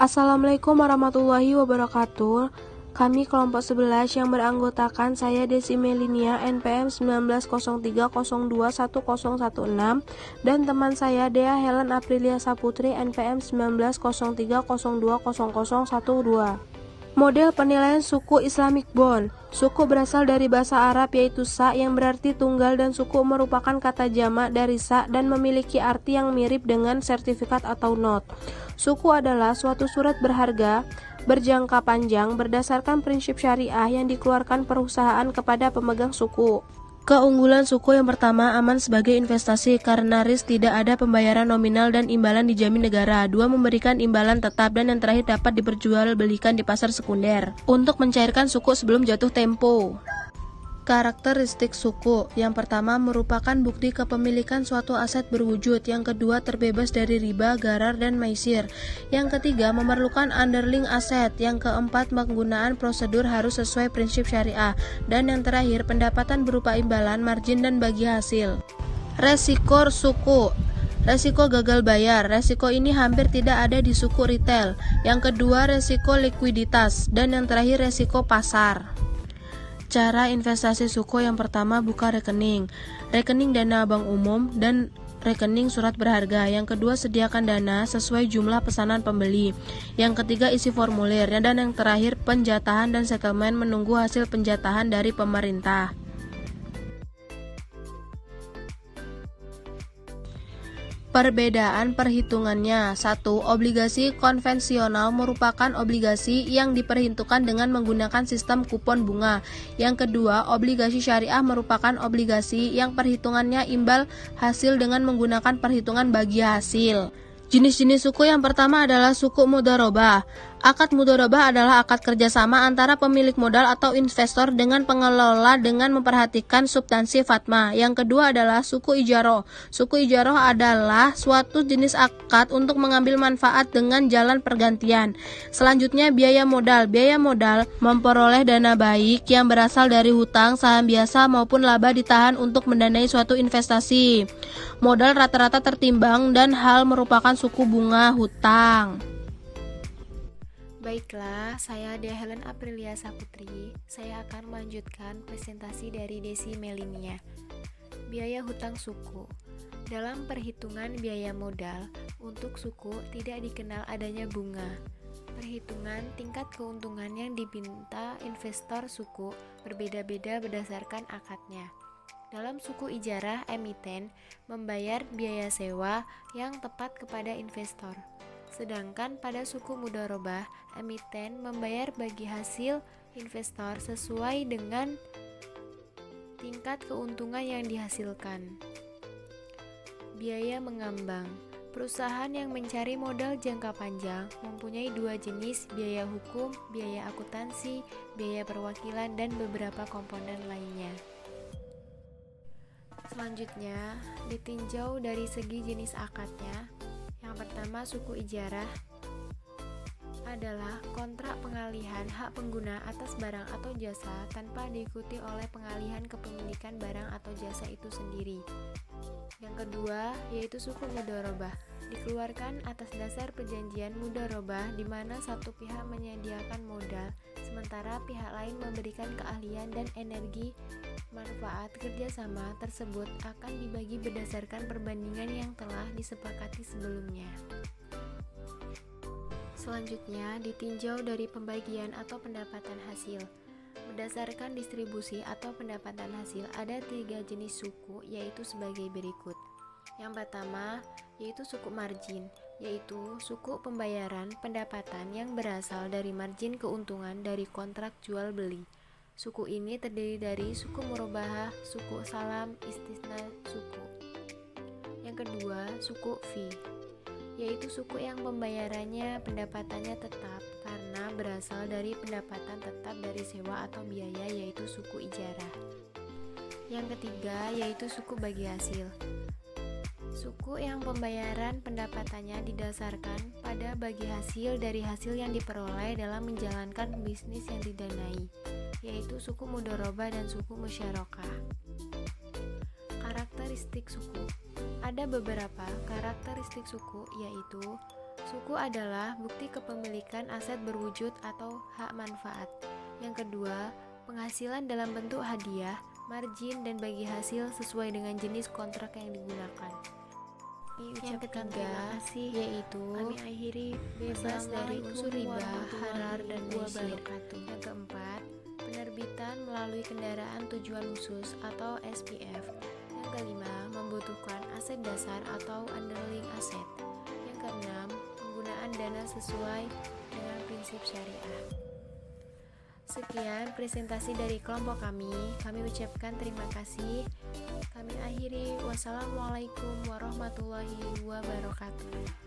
Assalamualaikum warahmatullahi wabarakatuh. Kami kelompok 11 yang beranggotakan saya Desi Melinia NPM 1903021016 dan teman saya Dea Helen Aprilia Saputri NPM 1903020012. Model penilaian suku Islamic Bond. Suku berasal dari bahasa Arab yaitu sa yang berarti tunggal dan suku merupakan kata jamak dari sa dan memiliki arti yang mirip dengan sertifikat atau not. Suku adalah suatu surat berharga berjangka panjang berdasarkan prinsip syariah yang dikeluarkan perusahaan kepada pemegang suku. Keunggulan suku yang pertama, aman sebagai investasi karena risk tidak ada pembayaran nominal dan imbalan dijamin negara. Dua, memberikan imbalan tetap dan yang terakhir dapat diperjualbelikan di pasar sekunder untuk mencairkan suku sebelum jatuh tempo. Karakteristik suku. Yang pertama, merupakan bukti kepemilikan suatu aset berwujud. Yang kedua, terbebas dari riba, gharar, dan maisir. Yang ketiga, memerlukan underlying aset. Yang keempat, penggunaan prosedur harus sesuai prinsip syariah. Dan yang terakhir, pendapatan berupa imbalan, margin, dan bagi hasil. Resiko suku. Resiko gagal bayar. Resiko ini hampir tidak ada di suku retail. Yang kedua, resiko likuiditas. Dan yang terakhir, resiko pasar. Cara investasi suku. Yang pertama, buka rekening dana bank umum dan rekening surat berharga. Yang kedua, sediakan dana sesuai jumlah pesanan pembeli. Yang ketiga, isi formulir. Dan yang terakhir, penjatahan dan settlement menunggu hasil penjatahan dari pemerintah. Perbedaan perhitungannya. 1. Obligasi konvensional merupakan obligasi yang diperhitungkan dengan menggunakan sistem kupon bunga. Yang kedua, obligasi syariah merupakan obligasi yang perhitungannya imbal hasil dengan menggunakan perhitungan bagi hasil. Jenis-jenis suku yang pertama adalah suku mudharabah. Akad mudharabah adalah akad kerjasama antara pemilik modal atau investor dengan pengelola dengan memperhatikan substansi fatma. Yang kedua adalah suku ijaroh. Suku ijaroh adalah suatu jenis akad untuk mengambil manfaat dengan jalan pergantian. Selanjutnya, biaya modal. Biaya modal memperoleh dana baik yang berasal dari hutang, saham biasa maupun laba ditahan untuk mendanai suatu investasi. Modal rata-rata tertimbang dan hal merupakan suku bunga hutang. Baiklah, saya Dea Helen Aprilia Saputri. Saya akan melanjutkan presentasi dari Desi Melinia. Biaya hutang suku. Dalam perhitungan biaya modal, untuk suku tidak dikenal adanya bunga. Perhitungan tingkat keuntungan yang diminta investor suku berbeda-beda berdasarkan akadnya. Dalam suku ijarah, emiten membayar biaya sewa yang tepat kepada investor. Sedangkan pada suku mudharabah, emiten membayar bagi hasil investor sesuai dengan tingkat keuntungan yang dihasilkan. Biaya mengambang. Perusahaan yang mencari modal jangka panjang mempunyai dua jenis, biaya hukum, biaya akuntansi, biaya perwakilan, dan beberapa komponen lainnya. Selanjutnya, ditinjau dari segi jenis akadnya. Yang pertama, suku ijarah adalah kontrak pengalihan hak pengguna atas barang atau jasa tanpa diikuti oleh pengalihan kepemilikan barang atau jasa itu sendiri. Yang kedua, yaitu suku mudharabah, dikeluarkan atas dasar perjanjian mudharabah di mana satu pihak menyediakan modal, sementara pihak lain memberikan keahlian dan energi. Manfaat kerjasama tersebut akan dibagi berdasarkan perbandingan yang telah disepakati sebelumnya. Selanjutnya, ditinjau dari pembagian atau pendapatan hasil. Berdasarkan distribusi atau pendapatan hasil, ada 3 jenis suku, yaitu sebagai berikut. Yang pertama, yaitu suku margin, yaitu suku pembayaran pendapatan yang berasal dari margin keuntungan dari kontrak jual beli. Suku ini terdiri dari suku murabahah, suku salam, istisna suku. Yang kedua, suku fee, yaitu suku yang pembayarannya pendapatannya tetap karena berasal dari pendapatan tetap dari sewa atau biaya, yaitu suku ijarah. Yang ketiga, yaitu suku bagi hasil. Suku yang pembayaran pendapatannya didasarkan pada bagi hasil dari hasil yang diperoleh dalam menjalankan bisnis yang didanai, yaitu suku mudharabah dan suku musyarakah. Karakteristik suku. Ada beberapa karakteristik suku, yaitu Suku adalah bukti kepemilikan aset berwujud atau hak manfaat. Yang kedua, penghasilan dalam bentuk hadiah, margin, dan bagi hasil sesuai dengan jenis kontrak yang digunakan. Yang ketiga, yaitu kami akhiri bebas dari unsur riba, harar, dan maisir. Yang keempat, penerbitan melalui kendaraan tujuan khusus atau SPF. Yang kelima, membutuhkan aset dasar atau underlying asset. Yang keenam, penggunaan dana sesuai dengan prinsip syariah. Sekian presentasi dari kelompok kami. Kami ucapkan terima kasih. Kami akhiri. Wassalamualaikum warahmatullahi wabarakatuh.